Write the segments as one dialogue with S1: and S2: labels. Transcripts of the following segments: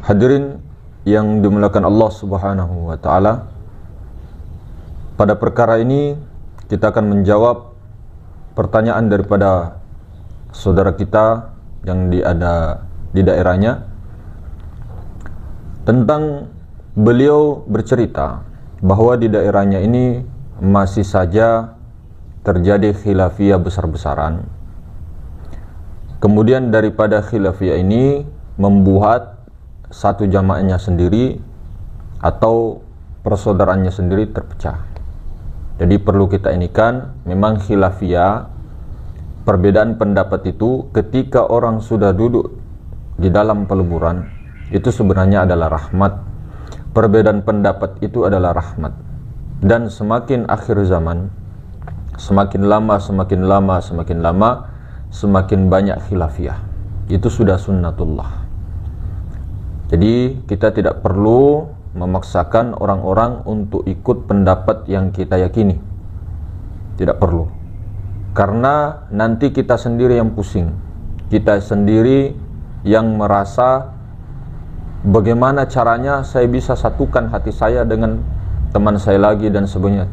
S1: Hadirin yang dimuliakan Allah Subhanahu wa taala, pada perkara ini kita akan menjawab pertanyaan daripada saudara kita yang ada di daerahnya, tentang beliau bercerita bahwa di daerahnya ini masih saja terjadi khilafiyah besar-besaran. Kemudian daripada khilafiyah ini membuat satu jamaahnya sendiri atau persaudaraannya sendiri terpecah. Jadi perlu kita inikan, memang khilafiyah, perbedaan pendapat itu ketika orang sudah duduk di dalam peleburan, itu sebenarnya adalah rahmat. Perbedaan pendapat itu adalah rahmat. Dan semakin akhir zaman, semakin lama semakin banyak khilafiyah. Itu sudah sunnatullah. Jadi kita tidak perlu memaksakan orang-orang untuk ikut pendapat yang kita yakini. Tidak perlu. Karena nanti kita sendiri yang pusing. Kita sendiri yang merasa bagaimana caranya saya bisa satukan hati saya dengan teman saya lagi dan sebagainya.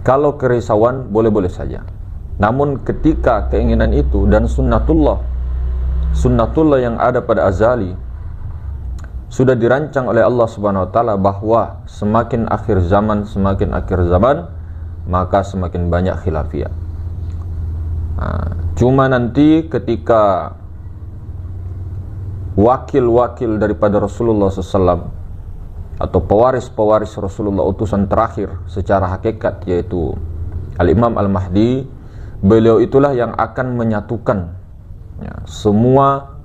S1: Kalau kerisauan boleh-boleh saja. Namun ketika keinginan itu dan sunnatullah yang ada pada azali sudah dirancang oleh Allah Subhanahu wa taala bahwa semakin akhir zaman maka semakin banyak khilafiyah. Cuma nanti ketika wakil-wakil daripada Rasulullah SAW atau pewaris-pewaris Rasulullah, utusan terakhir secara hakikat, yaitu Al-Imam Al-Mahdi, beliau itulah yang akan menyatukan semua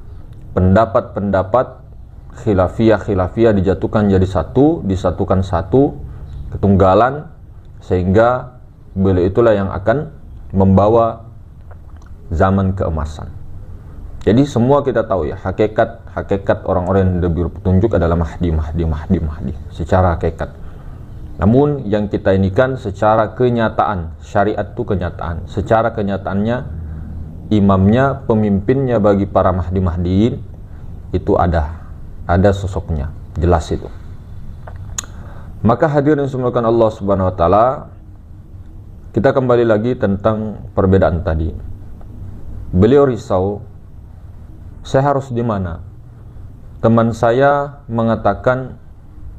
S1: pendapat-pendapat khilafiyah dijatuhkan jadi satu, disatukan satu, ketunggalan, sehingga beliau itulah yang akan membawa zaman keemasan. Jadi semua kita tahu ya, hakikat orang-orang yang diberi petunjuk adalah Mahdi secara hakikat. Namun yang kita inikan secara kenyataan, syariat itu kenyataan. Secara kenyataannya, imamnya, pemimpinnya bagi para Mahdiin itu ada sosoknya, jelas itu. Maka hadirin semoga Allah Subhanahu wa taala, kita kembali lagi tentang perbedaan tadi. Beliau risau, saya harus di mana? Teman saya mengatakan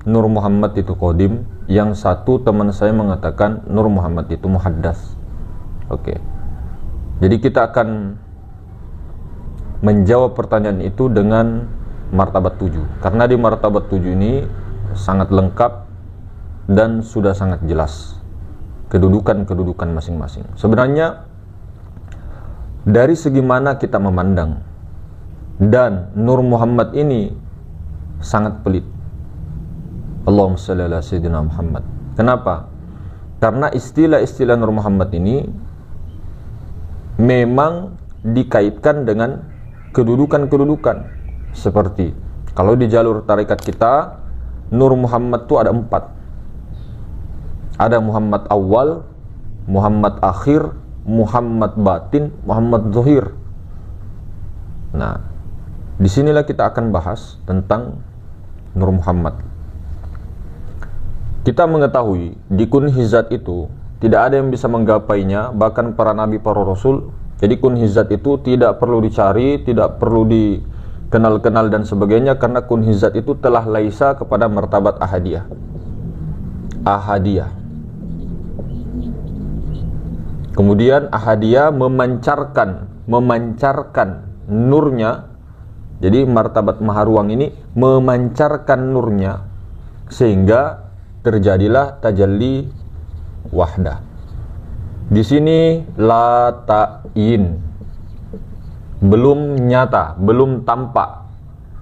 S1: Nur Muhammad itu qadim, yang satu teman saya mengatakan Nur Muhammad itu muhaddas. Oke. Jadi kita akan menjawab pertanyaan itu dengan martabat 7. Karena di martabat 7 ini sangat lengkap dan sudah sangat jelas kedudukan masing-masing. Sebenarnya dari segi mana kita memandang, dan Nur Muhammad ini sangat pelit. Allahumma shalli ala sayyidina Muhammad. Kenapa? Karena istilah-istilah Nur Muhammad ini memang dikaitkan dengan kedudukan. Seperti kalau di jalur tarekat kita, Nur Muhammad itu ada 4. Ada Muhammad awal, Muhammad akhir, Muhammad batin, Muhammad zahir. Nah, disinilah kita akan bahas tentang Nur Muhammad. Kita mengetahui di kunhizat itu tidak ada yang bisa menggapainya, bahkan para nabi, para rasul. Jadi kunhizat itu tidak perlu dicari, tidak perlu dikenal-kenal dan sebagainya, karena kunhizat itu telah laisa kepada martabat ahadiyah. Kemudian ahadiyah memancarkan nurnya. Jadi martabat maharuang ini memancarkan nurnya sehingga terjadilah tajalli wahdah. Di sini la ta'in, belum nyata, belum tampak.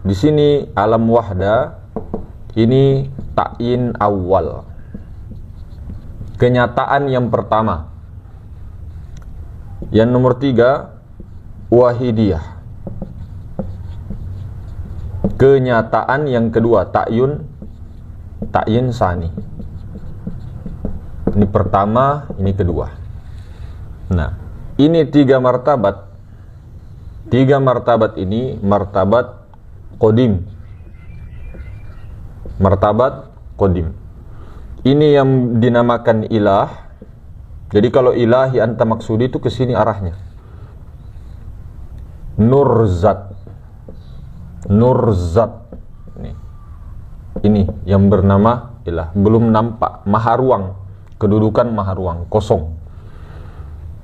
S1: Di sini alam wahdah, ini ta'in awal, kenyataan yang pertama. Yang nomor 3 wahidiyah, kenyataan yang kedua. Ta'yin sani, ini pertama, ini kedua. Nah, ini 3 martabat. 3 martabat ini martabat qadim. martabat qadim. Ini yang dinamakan ilah. Jadi kalau ilahi anta maksudi itu ke sini arahnya. Nurzat. Ini yang bernama ilah. Belum nampak, maha ruang. Kedudukan maha ruang, kosong.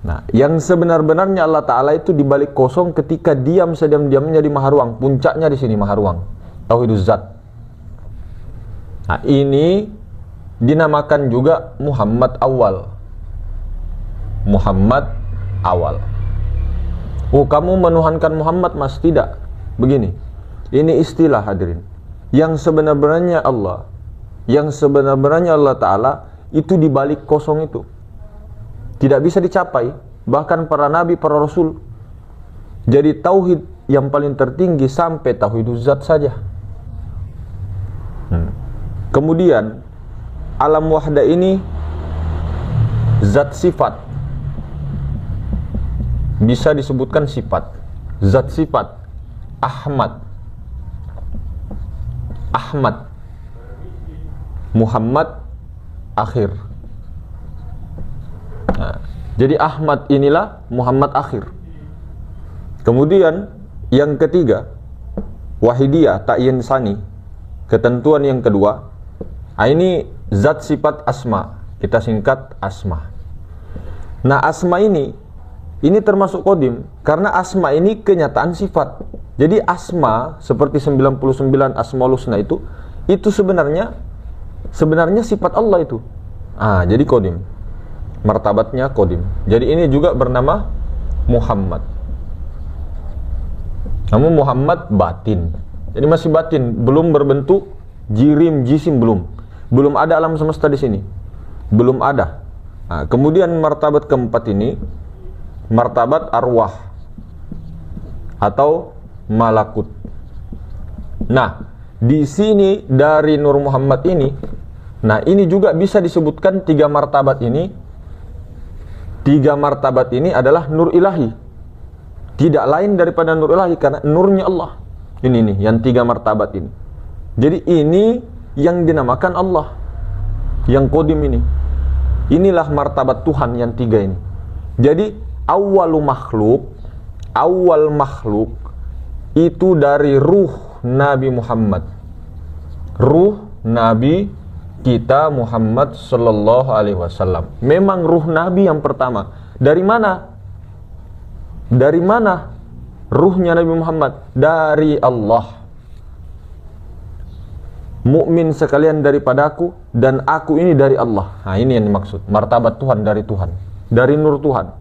S1: Nah, yang sebenar-benarnya Allah Ta'ala itu dibalik kosong ketika diam sediam-diamnya di maha ruang. Puncaknya di sini maha ruang. Tauhiduz zat. Nah, ini dinamakan juga Muhammad awal. Muhammad awal. Oh, kamu menuhankan Muhammad, Mas? Tidak. Begini. Ini istilah, hadirin. Yang sebenar-benarnya Allah, yang sebenar-benarnya Allah Ta'ala itu dibalik kosong itu. Tidak bisa dicapai, bahkan para nabi, para rasul. Jadi tauhid yang paling tertinggi sampai tauhiduz zat saja. Kemudian alam wahda ini zat sifat. Bisa disebutkan sifat. Zat sifat. Ahmad. Muhammad akhir. Nah, jadi Ahmad inilah Muhammad akhir. Kemudian yang ketiga, wahidiyah ta'yin sani. Ketentuan yang kedua, ini zat sifat asma. Kita singkat asma. Nah, asma ini termasuk qadim karena asma ini kenyataan sifat. Jadi asma seperti 99 asmaul husna itu sebenarnya sifat Allah itu. Jadi qadim. Martabatnya qadim. Jadi ini juga bernama Muhammad. Namun Muhammad batin. Jadi masih batin, belum berbentuk jirim, jisim, belum ada alam semesta di sini. Belum ada. Kemudian martabat keempat ini martabat arwah atau malakut. Nah, di sini dari Nur Muhammad ini, nah ini juga bisa disebutkan tiga martabat ini. Tiga martabat ini adalah nur ilahi. Tidak lain daripada nur ilahi karena nurnya Allah. Ini nih yang tiga martabat ini. Jadi ini yang dinamakan Allah. Yang qadim ini. Inilah martabat Tuhan yang tiga ini. Jadi awal makhluk itu dari ruh Nabi Muhammad. Ruh Nabi kita Muhammad sallallahu alaihi wasallam. Memang ruh Nabi yang pertama. Dari mana? Dari mana ruhnya Nabi Muhammad? Dari Allah. Mukmin sekalian daripadaku dan aku ini dari Allah. Nah, ini yang dimaksud. Martabat Tuhan dari Tuhan. Dari nur Tuhan.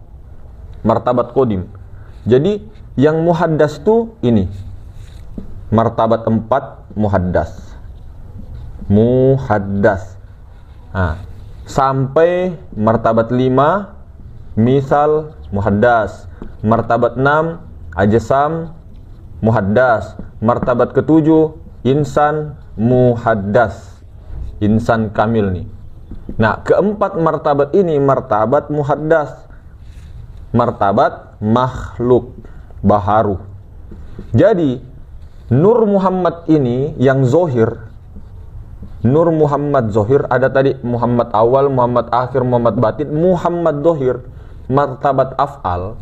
S1: Martabat qadim. Jadi yang muhaddas itu ini. Martabat 4 muhaddas. Sampai martabat 5 misal muhaddas, martabat 6 ajsam muhaddas, martabat ke-7 insan muhaddas, insan kamil nih. Nah, keempat martabat ini martabat muhaddas, martabat makhluk baharu. Jadi Nur Muhammad ini yang zohir, Nur Muhammad zohir, ada tadi Muhammad awal, Muhammad akhir, Muhammad batin. Muhammad zohir, martabat af'al,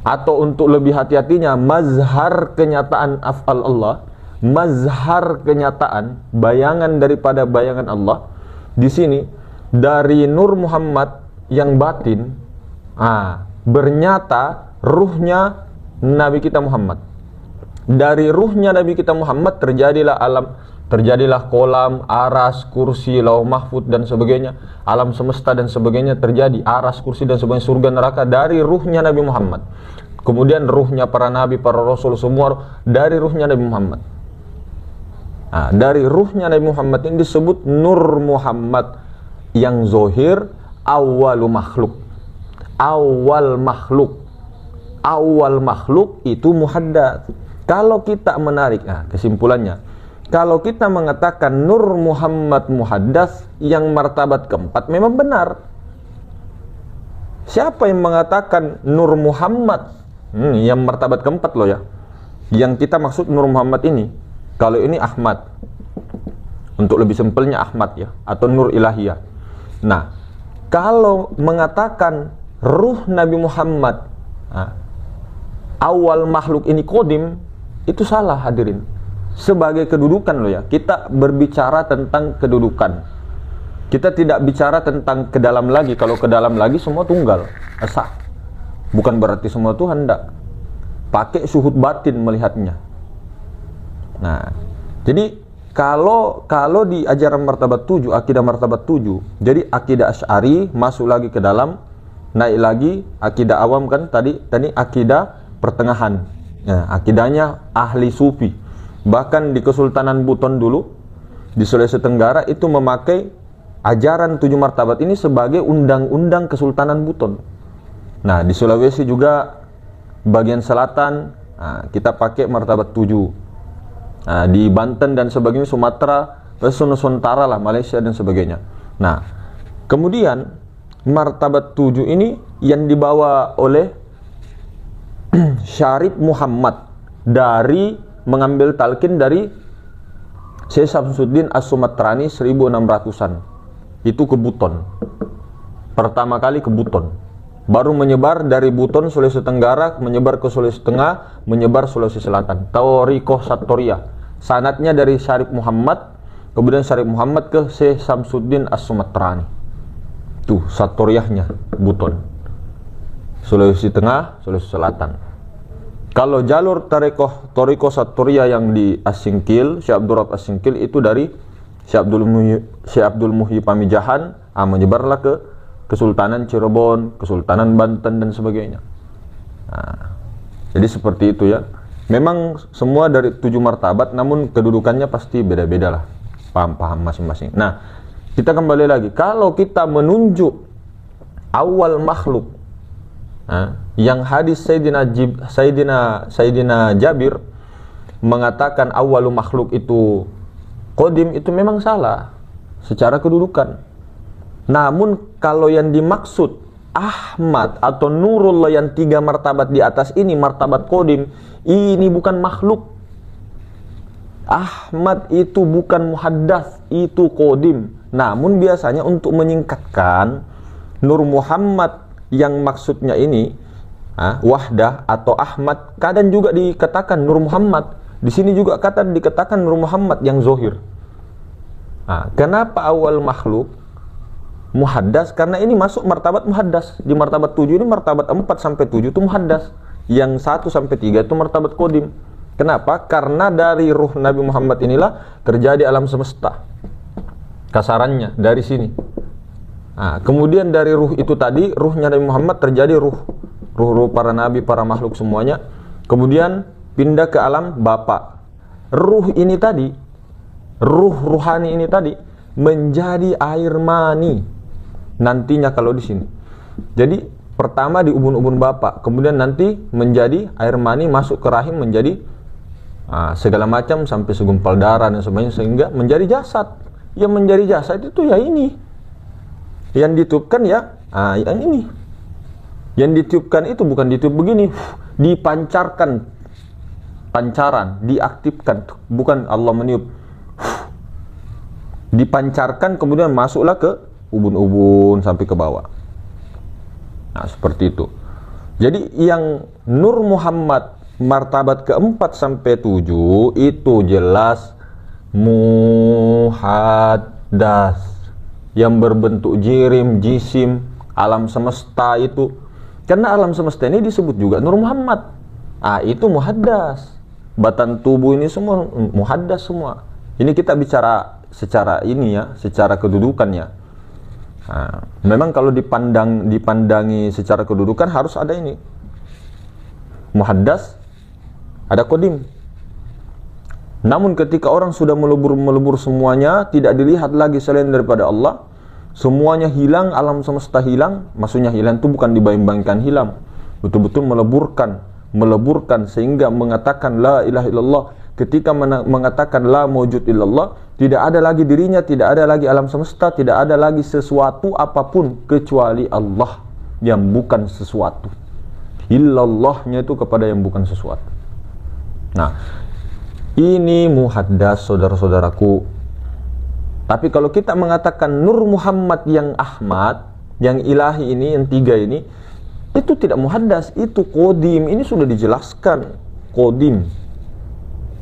S1: atau untuk lebih hati-hatinya mazhar kenyataan af'al Allah, mazhar kenyataan bayangan daripada bayangan Allah. Di sini dari Nur Muhammad yang batin, bernyata ruhnya Nabi kita Muhammad. Dari ruhnya Nabi kita Muhammad terjadilah kolam, aras, kursi, lauh mahfud dan sebagainya, alam semesta dan sebagainya terjadi, aras, kursi dan sebagainya, surga neraka dari ruhnya Nabi Muhammad. Kemudian ruhnya para nabi, para rasul semua dari ruhnya Nabi Muhammad. Dari ruhnya Nabi Muhammad ini disebut Nur Muhammad yang zohir, awalu makhluk. Awal makhluk itu muhaddats. Kalau kita menarik, kesimpulannya, kalau kita mengatakan Nur Muhammad muhaddas yang martabat keempat memang benar. Siapa yang mengatakan Nur Muhammad yang martabat keempat loh ya. Yang kita maksud Nur Muhammad ini. Kalau ini Ahmad. Untuk lebih simpelnya Ahmad ya, atau Nur Ilahiyah. Nah, kalau mengatakan ruh Nabi Muhammad awal makhluk ini qadim, itu salah hadirin. Sebagai kedudukan loh ya, kita berbicara tentang kedudukan. Kita tidak bicara tentang ke dalam lagi. Kalau ke dalam lagi semua tunggal, esa. Bukan berarti semua Tuhan, enggak. Pakai syuhud batin melihatnya. Nah, jadi kalau di ajaran martabat 7, akidah martabat 7, jadi akidah Asy'ari masuk lagi ke dalam, naik lagi akidah awam kan tadi akidah pertengahan. Nah, akidahnya ahli sufi. Bahkan di Kesultanan Buton dulu di Sulawesi Tenggara itu memakai ajaran 7 martabat ini sebagai undang-undang Kesultanan Buton. Nah, di Sulawesi juga bagian selatan kita pakai martabat 7. Di Banten dan sebagainya, Sumatera, Nusantara lah, Malaysia dan sebagainya. Nah, kemudian martabat 7 ini yang dibawa oleh Syarif Muhammad dari mengambil talqin dari Syekh Samsuddin As-Sumatrani 1600-an. Itu ke Buton. Pertama kali ke Buton. Baru menyebar dari Buton, Sulawesi Tenggara, menyebar ke Sulawesi Tengah, menyebar Sulawesi Selatan. Thariqah Satoriyah. Sanadnya dari Syarif Muhammad, kemudian Syarif Muhammad ke Syekh Samsuddin As-Sumatrani. Tuh Satoriyahnya Buton. Sulawesi Tengah, Sulawesi Selatan. Kalau jalur Thariqah Satoriyah yang di Asingkil, Syekh Abdul Rahab Asingkil, itu dari Syekh Abdul Muhyi Pamijahan, menyebarlah ke Kesultanan Cirebon, Kesultanan Banten dan sebagainya. Jadi seperti itu ya. Memang semua dari 7 martabat, namun kedudukannya pasti beda-beda lah, paham-paham masing-masing. Nah, kita kembali lagi, kalau kita menunjuk awal makhluk, yang hadis Sayyidina Jabir mengatakan awalu makhluk itu qadim, itu memang salah secara kedudukan. Namun kalau yang dimaksud Ahmad atau Nurullah yang 3 martabat di atas ini, martabat qadim, ini bukan makhluk. Ahmad itu bukan muhaddas, itu qadim. Namun biasanya untuk menyingkatkan, Nur Muhammad yang maksudnya ini wahdah atau Ahmad, kadang juga dikatakan Nur Muhammad. Di sini juga kadang dikatakan Nur Muhammad yang zohir. Kenapa awal makhluk muhaddas? Karena ini masuk martabat muhaddas. Di martabat 7 ini, martabat 4 sampai 7 itu muhaddas. Yang 1 sampai 3 itu martabat qadim. Kenapa? Karena dari ruh Nabi Muhammad inilah terjadi alam semesta. Kasarannya dari sini. Kemudian dari ruh itu tadi, ruhnya Nabi Muhammad terjadi ruh para nabi, para makhluk semuanya. Kemudian pindah ke alam Bapa. Ruh ini tadi, ruh ruhani ini tadi menjadi air mani nantinya kalau di sini. Jadi pertama di ubun-ubun Bapa, kemudian nanti menjadi air mani masuk ke rahim, menjadi segala macam sampai segumpal darah dan sebagainya, sehingga menjadi jasad. Yang menjadi jasad itu ya ini. Yang ditiupkan ya, yang ini. Yang ditiupkan itu bukan ditiup begini, dipancarkan, pancaran, diaktifkan, bukan Allah meniup. Dipancarkan kemudian masuklah ke ubun-ubun sampai ke bawah. Nah, seperti itu. Jadi yang Nur Muhammad martabat keempat sampai 7 itu jelas muhaddas, yang berbentuk jirim, jisim, alam semesta itu. Karena alam semesta ini disebut juga Nur Muhammad. Itu muhaddas. Batan tubuh ini semua muhaddas semua. Ini kita bicara secara ini ya, secara kedudukannya. Memang kalau dipandangi secara kedudukan harus ada ini. Muhaddas, ada qadim. Namun ketika orang sudah melebur semuanya, tidak dilihat lagi selain daripada Allah, semuanya hilang, alam semesta hilang. Maksudnya hilang itu bukan dibayang-bayangkan hilang, betul-betul meleburkan sehingga mengatakan la ilaha illallah. Ketika mengatakan la mawjud illallah, tidak ada lagi dirinya, tidak ada lagi alam semesta, tidak ada lagi sesuatu apapun kecuali Allah yang bukan sesuatu. Illallahnya itu kepada yang bukan sesuatu. Nah, ini muhaddas, saudara-saudaraku. Tapi kalau kita mengatakan Nur Muhammad yang Ahmad, yang ilahi ini, yang tiga ini, itu tidak muhaddas, itu qadim. Ini sudah dijelaskan, qadim.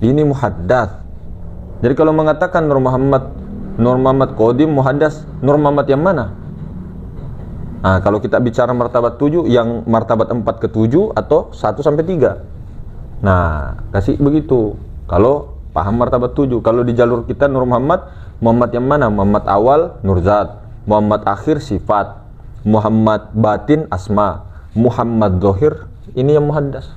S1: Ini muhaddas. Jadi kalau mengatakan Nur Muhammad qadim, muhaddas, Nur Muhammad yang mana? Nah, kalau kita bicara martabat 7, yang martabat 4 ke 7 atau 1 sampai 3. Nah, kasih begitu. Kalau paham martabat 7, kalau di jalur kita Nur Muhammad yang mana? Muhammad awal Nurzat, Muhammad akhir sifat, Muhammad batin asma, Muhammad zahir ini yang muhaddas.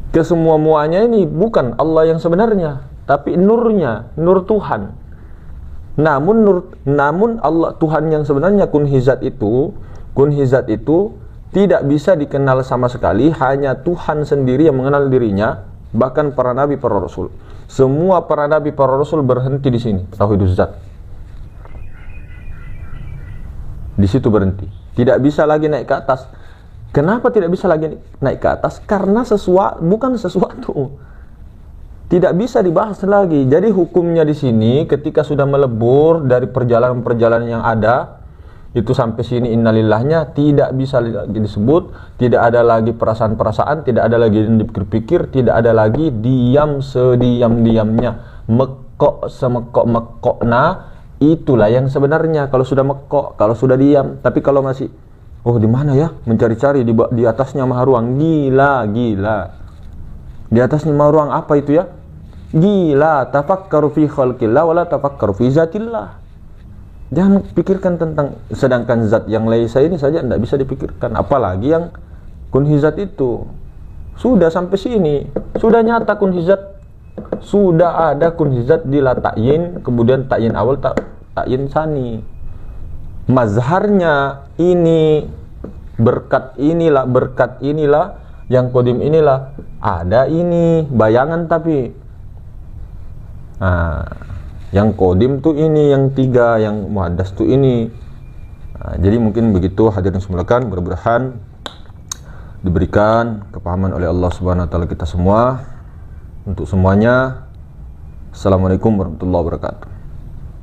S1: Kesemua-muanya ini bukan Allah yang sebenarnya, tapi nurnya, nur Tuhan. Namun Allah Tuhan yang sebenarnya kunhizat itu tidak bisa dikenal sama sekali, hanya Tuhan sendiri yang mengenal dirinya, bahkan para nabi, para rasul. Semua para nabi, para rasul berhenti di sini, tauhiduz zat. Di situ berhenti. Tidak bisa lagi naik ke atas. Kenapa tidak bisa lagi naik ke atas? Karena bukan sesuatu. Tidak bisa dibahas lagi. Jadi hukumnya di sini ketika sudah melebur dari perjalanan-perjalanan yang ada, itu sampai sini innalillahnya tidak bisa lagi disebut, tidak ada lagi perasaan-perasaan, tidak ada lagi dipikir-pikir, tidak ada lagi diam sediam-diamnya, mekok semekok-mekokna, itulah yang sebenarnya kalau sudah mekok, kalau sudah diam. Tapi kalau masih di mana ya, mencari-cari di atasnya maha ruang, gila. Di atasnya maha ruang apa itu ya? Gila, tafakkaru fi khalqillah wala tafakkaru fi zatillah. Jangan pikirkan tentang, sedangkan zat yang laisa ini saja tidak bisa dipikirkan, apalagi yang kunhizat itu. Sudah sampai sini, sudah nyata kunhizat, sudah ada kunhizat di la ta'yin, kemudian ta'yin awal, ta'yin sani. Mazharnya ini, berkat inilah, yang qadim inilah, ada ini, bayangan tapi. Nah, yang qadim tuh ini, yang tiga, yang muhaddas tuh ini. Nah, jadi mungkin begitu hadirin sekalian, mudah-mudahan diberikan kepahaman oleh Allah Subhanahu wa taala kita semua. Untuk semuanya, assalamualaikum warahmatullahi wabarakatuh.